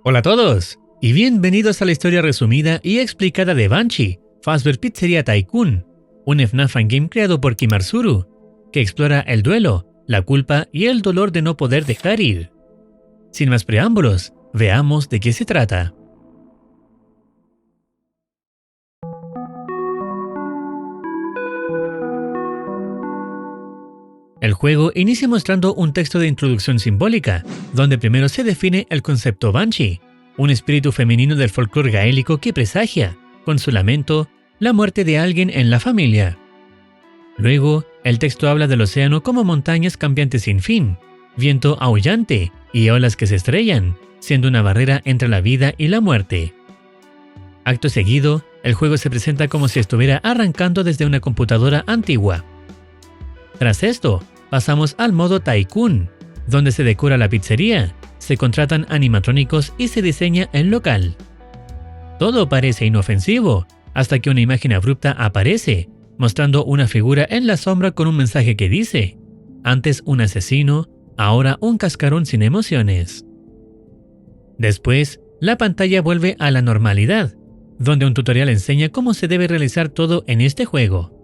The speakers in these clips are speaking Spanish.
Hola a todos, y bienvenidos a la historia resumida y explicada de Banshee, Fazbear Pizzeria Tycoon, un FNAF game creado por Kimarzuru, que explora el duelo, la culpa y el dolor de no poder dejar ir. Sin más preámbulos, veamos de qué se trata. El juego inicia mostrando un texto de introducción simbólica, donde primero se define el concepto Banshee, un espíritu femenino del folclore gaélico que presagia, con su lamento, la muerte de alguien en la familia. Luego, el texto habla del océano como montañas cambiantes sin fin, viento aullante y olas que se estrellan, siendo una barrera entre la vida y la muerte. Acto seguido, el juego se presenta como si estuviera arrancando desde una computadora antigua. Tras esto, pasamos al modo Tycoon, donde se decora la pizzería, se contratan animatrónicos y se diseña el local. Todo parece inofensivo, hasta que una imagen abrupta aparece, mostrando una figura en la sombra con un mensaje que dice: antes un asesino, ahora un cascarón sin emociones. Después, la pantalla vuelve a la normalidad, donde un tutorial enseña cómo se debe realizar todo en este juego.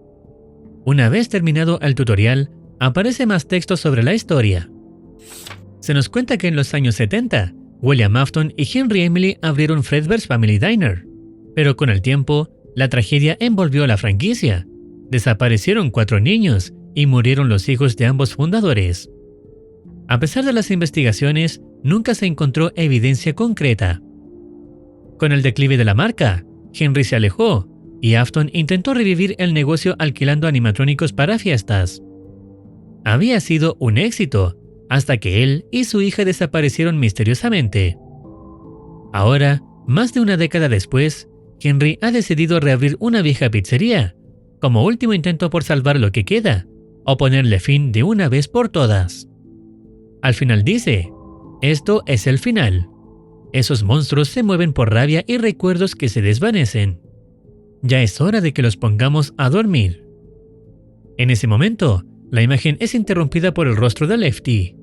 Una vez terminado el tutorial, aparece más texto sobre la historia. Se nos cuenta que en los años 70, William Afton y Henry Emily abrieron Fredbear's Family Diner, pero con el tiempo, la tragedia envolvió la franquicia. Desaparecieron 4 niños y murieron los hijos de ambos fundadores. A pesar de las investigaciones, nunca se encontró evidencia concreta. Con el declive de la marca, Henry se alejó y Afton intentó revivir el negocio alquilando animatrónicos para fiestas. Había sido un éxito, hasta que él y su hija desaparecieron misteriosamente. Ahora, más de una década después, Henry ha decidido reabrir una vieja pizzería, como último intento por salvar lo que queda, o ponerle fin de una vez por todas. Al final dice: esto es el final. Esos monstruos se mueven por rabia y recuerdos que se desvanecen. Ya es hora de que los pongamos a dormir. En ese momento, la imagen es interrumpida por el rostro de Lefty.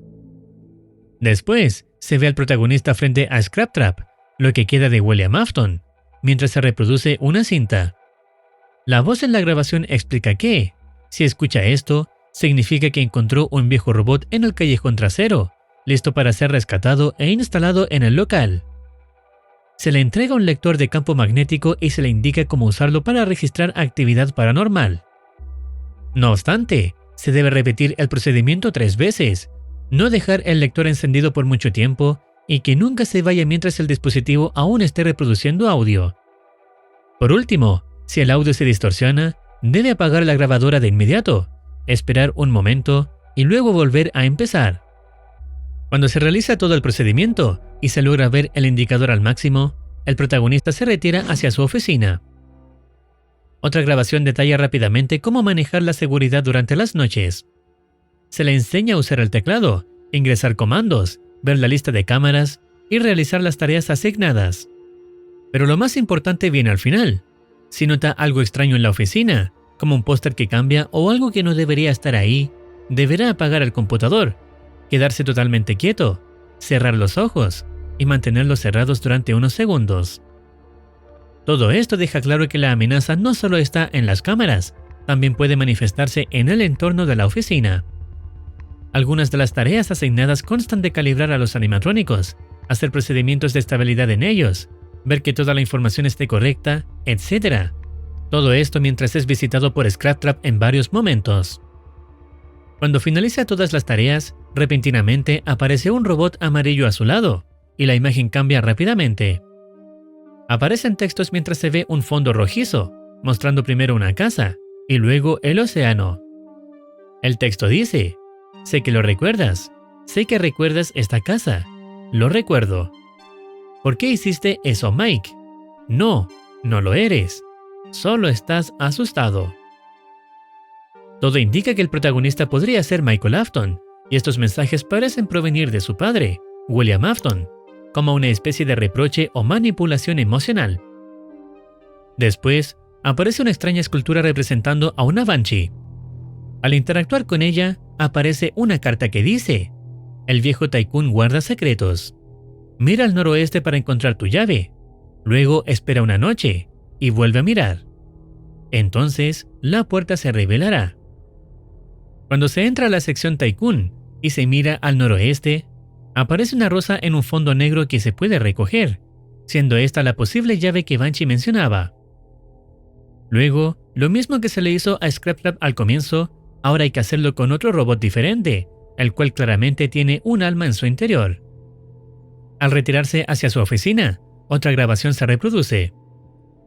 Después, se ve al protagonista frente a Scraptrap, lo que queda de William Afton, mientras se reproduce una cinta. La voz en la grabación explica que, si escucha esto, significa que encontró un viejo robot en el callejón trasero, listo para ser rescatado e instalado en el local. Se le entrega un lector de campo magnético y se le indica cómo usarlo para registrar actividad paranormal. No obstante, se debe repetir el procedimiento 3 veces, no dejar el lector encendido por mucho tiempo y que nunca se vaya mientras el dispositivo aún esté reproduciendo audio. Por último, si el audio se distorsiona, debe apagar la grabadora de inmediato, esperar un momento y luego volver a empezar. Cuando se realiza todo el procedimiento y se logra ver el indicador al máximo, el protagonista se retira hacia su oficina. Otra grabación detalla rápidamente cómo manejar la seguridad durante las noches. Se le enseña a usar el teclado, ingresar comandos, ver la lista de cámaras y realizar las tareas asignadas. Pero lo más importante viene al final. Si nota algo extraño en la oficina, como un póster que cambia o algo que no debería estar ahí, deberá apagar el computador, quedarse totalmente quieto, cerrar los ojos y mantenerlos cerrados durante unos segundos. Todo esto deja claro que la amenaza no solo está en las cámaras, también puede manifestarse en el entorno de la oficina. Algunas de las tareas asignadas constan de calibrar a los animatrónicos, hacer procedimientos de estabilidad en ellos, ver que toda la información esté correcta, etc. Todo esto mientras es visitado por Scraptrap en varios momentos. Cuando finaliza todas las tareas, repentinamente aparece un robot amarillo a su lado, y la imagen cambia rápidamente. Aparecen textos mientras se ve un fondo rojizo, mostrando primero una casa, y luego el océano. El texto dice: sé que lo recuerdas, sé que recuerdas esta casa, lo recuerdo. ¿Por qué hiciste eso, Mike? No, no lo eres, solo estás asustado. Todo indica que el protagonista podría ser Michael Afton, y estos mensajes parecen provenir de su padre, William Afton, como una especie de reproche o manipulación emocional. Después, aparece una extraña escultura representando a una Banshee. Al interactuar con ella, aparece una carta que dice: el viejo Tycoon guarda secretos. Mira al noroeste para encontrar tu llave. Luego espera una noche y vuelve a mirar. Entonces, la puerta se revelará. Cuando se entra a la sección Tycoon y se mira al noroeste, aparece una rosa en un fondo negro que se puede recoger, siendo esta la posible llave que Banshee mencionaba. Luego, lo mismo que se le hizo a Scraplab al comienzo, ahora hay que hacerlo con otro robot diferente, el cual claramente tiene un alma en su interior. Al retirarse hacia su oficina, otra grabación se reproduce.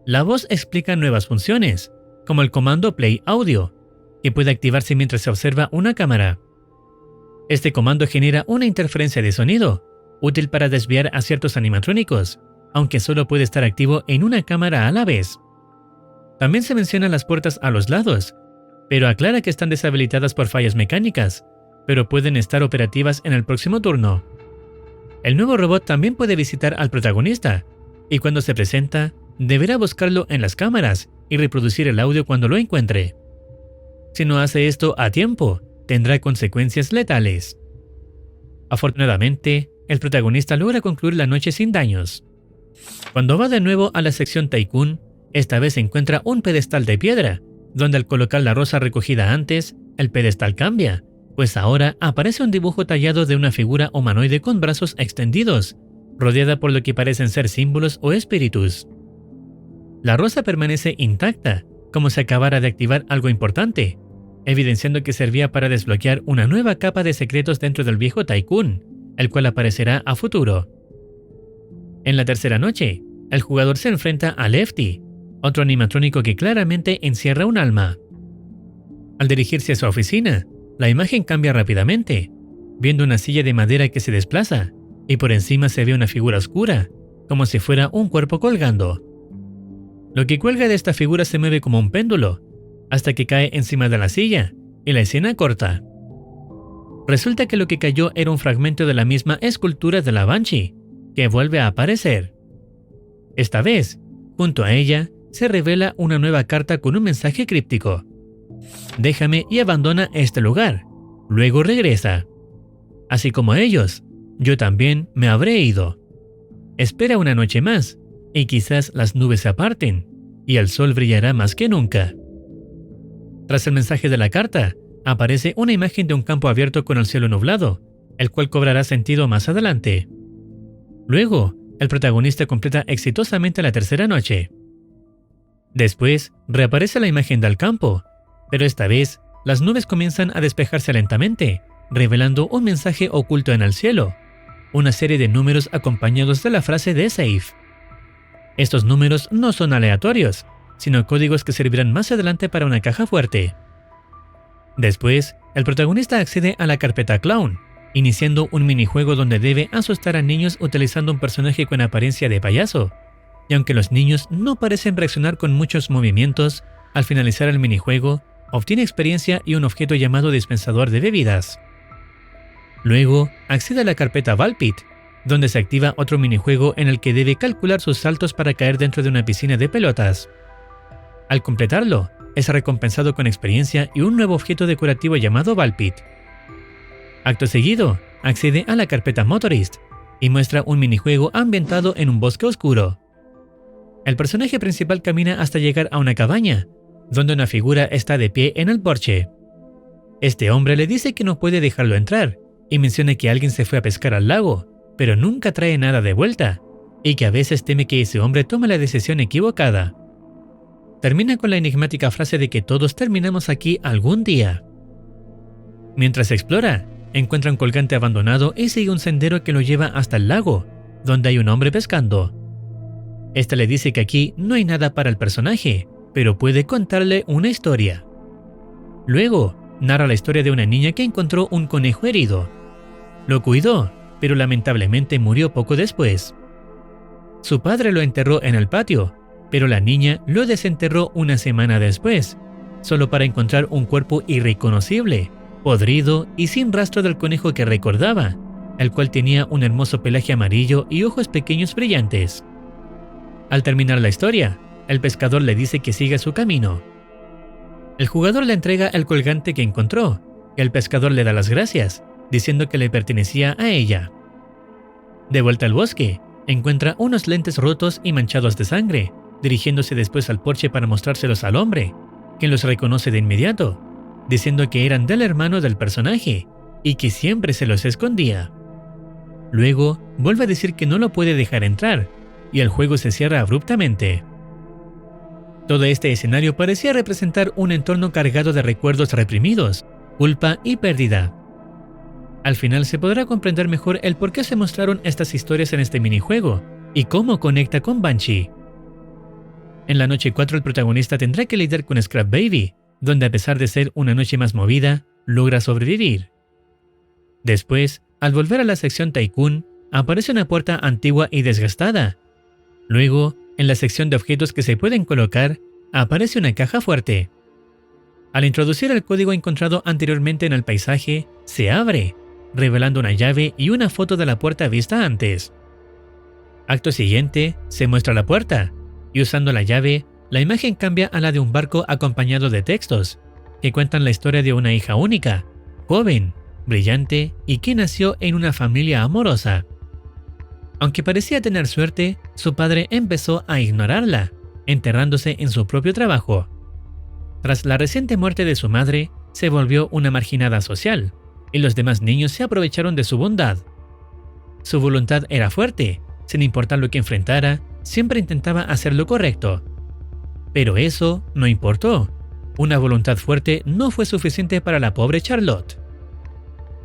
La voz explica nuevas funciones, como el comando Play Audio, que puede activarse mientras se observa una cámara. Este comando genera una interferencia de sonido, útil para desviar a ciertos animatrónicos, aunque solo puede estar activo en una cámara a la vez. También se mencionan las puertas a los lados, pero aclara que están deshabilitadas por fallas mecánicas, pero pueden estar operativas en el próximo turno. El nuevo robot también puede visitar al protagonista, y cuando se presenta, deberá buscarlo en las cámaras y reproducir el audio cuando lo encuentre. Si no hace esto a tiempo, tendrá consecuencias letales. Afortunadamente, el protagonista logra concluir la noche sin daños. Cuando va de nuevo a la sección Tycoon, esta vez encuentra un pedestal de piedra, donde al colocar la rosa recogida antes, el pedestal cambia, pues ahora aparece un dibujo tallado de una figura humanoide con brazos extendidos, rodeada por lo que parecen ser símbolos o espíritus. La rosa permanece intacta, como si acabara de activar algo importante, evidenciando que servía para desbloquear una nueva capa de secretos dentro del viejo Tycoon, el cual aparecerá a futuro. En la tercera noche, el jugador se enfrenta a Lefty, otro animatrónico que claramente encierra un alma. Al dirigirse a su oficina, la imagen cambia rápidamente, viendo una silla de madera que se desplaza, y por encima se ve una figura oscura, como si fuera un cuerpo colgando. Lo que cuelga de esta figura se mueve como un péndulo, hasta que cae encima de la silla, y la escena corta. Resulta que lo que cayó era un fragmento de la misma escultura de la Banshee, que vuelve a aparecer. Esta vez, junto a ella, se revela una nueva carta con un mensaje críptico. Déjame y abandona este lugar, luego regresa. Así como ellos, yo también me habré ido. Espera una noche más, y quizás las nubes se aparten, y el sol brillará más que nunca. Tras el mensaje de la carta, aparece una imagen de un campo abierto con el cielo nublado, el cual cobrará sentido más adelante. Luego, el protagonista completa exitosamente la tercera noche. Después, reaparece la imagen del campo, pero esta vez, las nubes comienzan a despejarse lentamente, revelando un mensaje oculto en el cielo, una serie de números acompañados de la frase de Save. Estos números no son aleatorios, sino códigos que servirán más adelante para una caja fuerte. Después, el protagonista accede a la carpeta Clown, iniciando un minijuego donde debe asustar a niños utilizando un personaje con apariencia de payaso. Y aunque los niños no parecen reaccionar con muchos movimientos, al finalizar el minijuego, obtiene experiencia y un objeto llamado dispensador de bebidas. Luego, accede a la carpeta Valpit, donde se activa otro minijuego en el que debe calcular sus saltos para caer dentro de una piscina de pelotas. Al completarlo, es recompensado con experiencia y un nuevo objeto decorativo llamado Valpit. Acto seguido, accede a la carpeta Motorist y muestra un minijuego ambientado en un bosque oscuro. El personaje principal camina hasta llegar a una cabaña, donde una figura está de pie en el porche. Este hombre le dice que no puede dejarlo entrar y menciona que alguien se fue a pescar al lago, pero nunca trae nada de vuelta, y que a veces teme que ese hombre tome la decisión equivocada. Termina con la enigmática frase de que todos terminamos aquí algún día. Mientras explora, encuentra un colgante abandonado y sigue un sendero que lo lleva hasta el lago, donde hay un hombre pescando. Este le dice que aquí no hay nada para el personaje, pero puede contarle una historia. Luego, narra la historia de una niña que encontró un conejo herido. Lo cuidó, pero lamentablemente murió poco después. Su padre lo enterró en el patio, pero la niña lo desenterró una semana después, solo para encontrar un cuerpo irreconocible, podrido y sin rastro del conejo que recordaba, el cual tenía un hermoso pelaje amarillo y ojos pequeños brillantes. Al terminar la historia, el pescador le dice que siga su camino. El jugador le entrega el colgante que encontró, y el pescador le da las gracias, diciendo que le pertenecía a ella. De vuelta al bosque, encuentra unos lentes rotos y manchados de sangre, dirigiéndose después al porche para mostrárselos al hombre, quien los reconoce de inmediato, diciendo que eran del hermano del personaje y que siempre se los escondía. Luego, vuelve a decir que no lo puede dejar entrar, y el juego se cierra abruptamente. Todo este escenario parecía representar un entorno cargado de recuerdos reprimidos, culpa y pérdida. Al final se podrá comprender mejor el por qué se mostraron estas historias en este minijuego y cómo conecta con Banshee. En la noche 4 el protagonista tendrá que lidiar con Scrap Baby, donde a pesar de ser una noche más movida, logra sobrevivir. Después, al volver a la sección Tycoon, aparece una puerta antigua y desgastada. Luego, en la sección de objetos que se pueden colocar, aparece una caja fuerte. Al introducir el código encontrado anteriormente en el paisaje, se abre, revelando una llave y una foto de la puerta vista antes. Acto siguiente, se muestra la puerta, y usando la llave, la imagen cambia a la de un barco acompañado de textos, que cuentan la historia de una hija única, joven, brillante y que nació en una familia amorosa. Aunque parecía tener suerte, su padre empezó a ignorarla, enterrándose en su propio trabajo. Tras la reciente muerte de su madre, se volvió una marginada social, y los demás niños se aprovecharon de su bondad. Su voluntad era fuerte, sin importar lo que enfrentara, siempre intentaba hacer lo correcto. Pero eso no importó. Una voluntad fuerte no fue suficiente para la pobre Charlotte.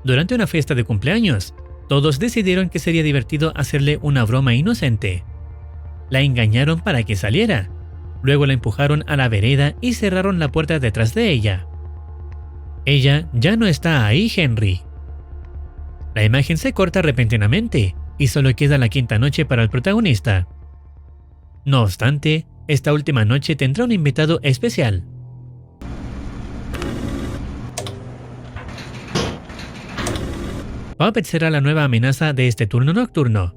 Durante una fiesta de cumpleaños, todos decidieron que sería divertido hacerle una broma inocente. La engañaron para que saliera. Luego la empujaron a la vereda y cerraron la puerta detrás de ella. Ella ya no está ahí, Henry. La imagen se corta repentinamente y solo queda la quinta noche para el protagonista. No obstante, esta última noche tendrá un invitado especial. Puppet será la nueva amenaza de este turno nocturno.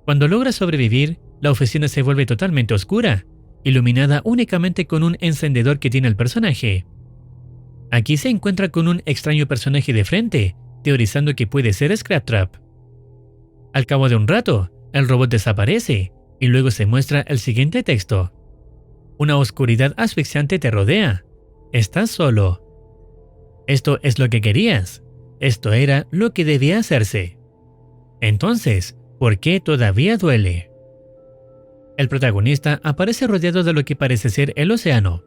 Cuando logra sobrevivir, la oficina se vuelve totalmente oscura, iluminada únicamente con un encendedor que tiene el personaje. Aquí se encuentra con un extraño personaje de frente, teorizando que puede ser Scrap Trap. Al cabo de un rato, el robot desaparece, y luego se muestra el siguiente texto. Una oscuridad asfixiante te rodea. Estás solo. Esto es lo que querías. Esto era lo que debía hacerse. Entonces, ¿por qué todavía duele? El protagonista aparece rodeado de lo que parece ser el océano.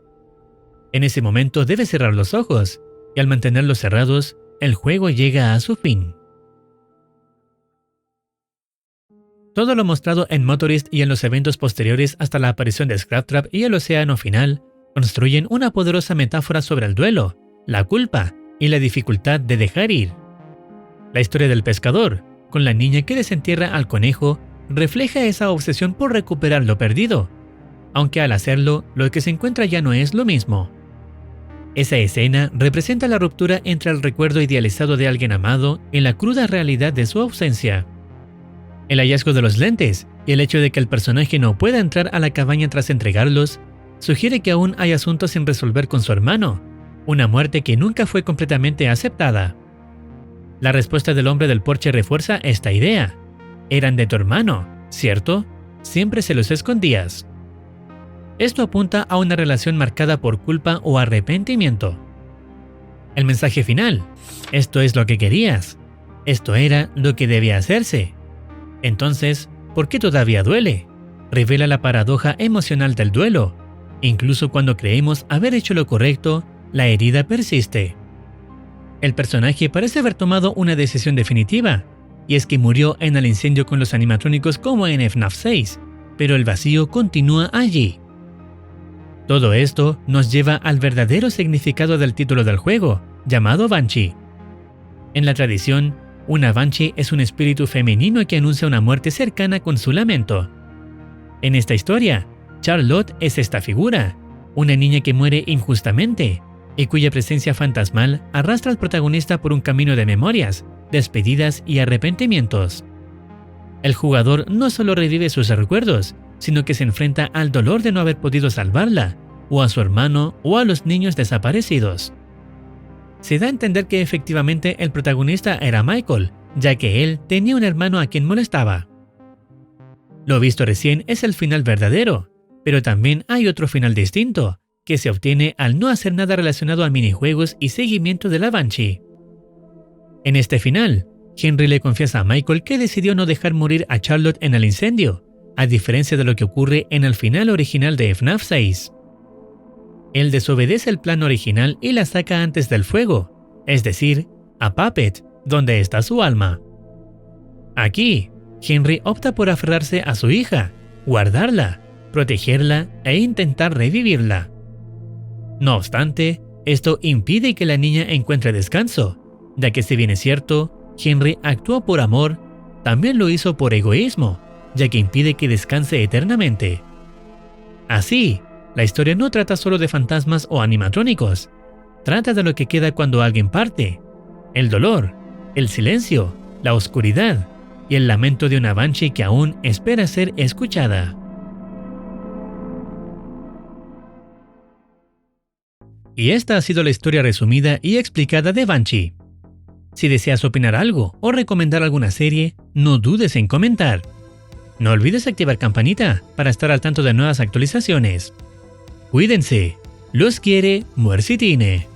En ese momento debe cerrar los ojos, y al mantenerlos cerrados, el juego llega a su fin. Todo lo mostrado en Motorist y en los eventos posteriores hasta la aparición de Scrap Trap y el océano final, construyen una poderosa metáfora sobre el duelo, la culpa y la dificultad de dejar ir. La historia del pescador, con la niña que desentierra al conejo, refleja esa obsesión por recuperar lo perdido, aunque al hacerlo, lo que se encuentra ya no es lo mismo. Esa escena representa la ruptura entre el recuerdo idealizado de alguien amado y la cruda realidad de su ausencia. El hallazgo de los lentes y el hecho de que el personaje no pueda entrar a la cabaña tras entregarlos, sugiere que aún hay asuntos sin resolver con su hermano, una muerte que nunca fue completamente aceptada. La respuesta del hombre del porche refuerza esta idea. Eran de tu hermano, ¿cierto? Siempre se los escondías. Esto apunta a una relación marcada por culpa o arrepentimiento. El mensaje final. Esto es lo que querías. Esto era lo que debía hacerse. Entonces, ¿por qué todavía duele? Revela la paradoja emocional del duelo. Incluso cuando creemos haber hecho lo correcto, la herida persiste. El personaje parece haber tomado una decisión definitiva, y es que murió en el incendio con los animatrónicos como en FNAF 6, pero el vacío continúa allí. Todo esto nos lleva al verdadero significado del título del juego, llamado Banshee. En la tradición, una Banshee es un espíritu femenino que anuncia una muerte cercana con su lamento. En esta historia, Charlotte es esta figura, una niña que muere injustamente, y cuya presencia fantasmal arrastra al protagonista por un camino de memorias, despedidas y arrepentimientos. El jugador no solo revive sus recuerdos, sino que se enfrenta al dolor de no haber podido salvarla, o a su hermano o a los niños desaparecidos. Se da a entender que efectivamente el protagonista era Michael, ya que él tenía un hermano a quien molestaba. Lo visto recién es el final verdadero, pero también hay otro final distinto, que se obtiene al no hacer nada relacionado a minijuegos y seguimiento de la Banshee. En este final, Henry le confiesa a Michael que decidió no dejar morir a Charlotte en el incendio, a diferencia de lo que ocurre en el final original de FNAF 6. Él desobedece el plan original y la saca antes del fuego, es decir, a Puppet, donde está su alma. Aquí, Henry opta por aferrarse a su hija, guardarla, protegerla e intentar revivirla. No obstante, esto impide que la niña encuentre descanso, ya que si bien es cierto, Henry actuó por amor, también lo hizo por egoísmo, ya que impide que descanse eternamente. Así, la historia no trata solo de fantasmas o animatrónicos, trata de lo que queda cuando alguien parte, el dolor, el silencio, la oscuridad y el lamento de una Banshee que aún espera ser escuchada. Y esta ha sido la historia resumida y explicada de Banshee. Si deseas opinar algo o recomendar alguna serie, no dudes en comentar. No olvides activar campanita para estar al tanto de nuevas actualizaciones. Cuídense. Los quiere Muercitine.